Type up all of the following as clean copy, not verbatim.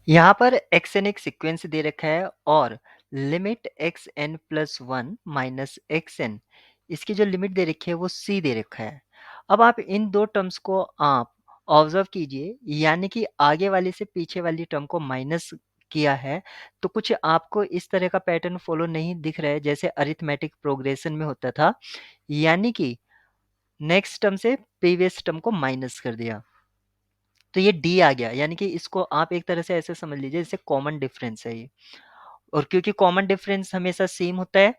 यहाँ पर xn एक सीक्वेंस दे रखा है और limit xn plus one minus xn, इसकी जो लिमिट दे रखी है वो c दे रखा है। अब आप इन दो टर्म्स को आप ऑब्जर्व कीजिए, यानी कि आगे वाले से पीछे वाली टर्म को माइनस किया है, तो कुछ आपको इस तरह का पैटर्न फॉलो नहीं दिख रहा है जैसे अरिथमेटिक प्रोग्रेशन में होता था, यानी कि नेक्स्ट टर्म से प्रीवियस टर्म को माइनस कर दिया तो ये डी आ गया। यानी कि इसको आप एक तरह से ऐसे समझ लीजिए जैसे कॉमन डिफरेंस है ये, और क्योंकि कॉमन डिफरेंस हमेशा सेम होता है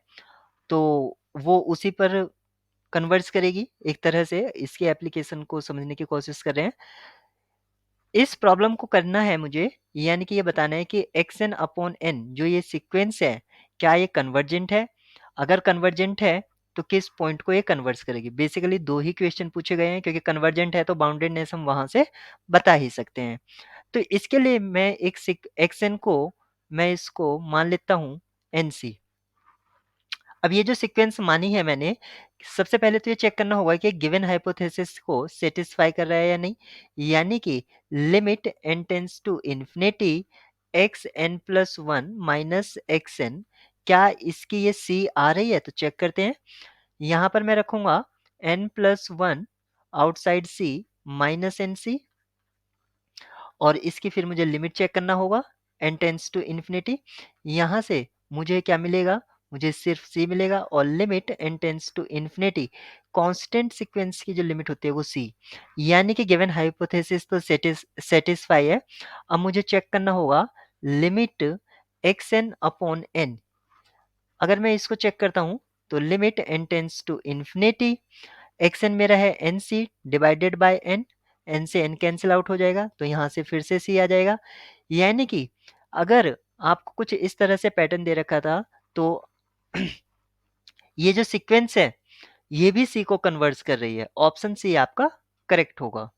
तो वो उसी पर कन्वर्ज करेगी। एक तरह से इसके एप्लीकेशन को समझने की कोशिश कर रहे हैं। इस प्रॉब्लम को करना है मुझे, यानी कि ये बताना है कि एक्स एन अपॉन एन जो ये सीक्वेंस है, क्या ये कन्वर्जेंट है? अगर कन्वर्जेंट है तो किस पॉइंट को ये कन्वर्ज करेगी। बेसिकली दो ही क्वेश्चन पूछे गए हैं, क्योंकि कन्वर्जेंट है तो बाउंडेडनेस हम वहां से बता ही सकते हैं। तो इसके लिए मैं एक एक्स एन को मैं इसको मान लेता हूँ एन सी। अब ये जो सीक्वेंस मानी है मैंने, सबसे पहले तो ये चेक करना होगा कि गिवन हाइपोथेसिस को सेटिस्फाई कर रहा है या नहीं। यानी कि limit n tends to infinity x n plus one minus x n, क्या इसकी ये सी आ रही है? तो चेक करते हैं। यहाँ पर मैं रखूंगा एन प्लस वन आउटसाइड सी माइनस एन सी, और इसकी फिर मुझे लिमिट चेक करना होगा एन टेंस टू इन्फिनिटी। यहाँ से मुझे क्या मिलेगा? मुझे सिर्फ c मिलेगा, और limit n tends to infinity constant sequence की जो लिमिट होती है वो c। यानी कि गिवन हाइपोथेसिस तो सेटिस्फाई है। अब मुझे चेक करना होगा limit x n upon n. अगर मैं इसको चेक करता हूं तो limit n tends to infinity x n मेरा है n c divided by n, n से एन कैंसिल आउट हो जाएगा तो यहाँ से फिर से सी आ जाएगा। यानी कि अगर आपको कुछ इस तरह से पैटर्न दे रखा था तो ये जो सीक्वेंस है ये भी सी को कन्वर्ज कर रही है। ऑप्शन सी आपका करेक्ट होगा।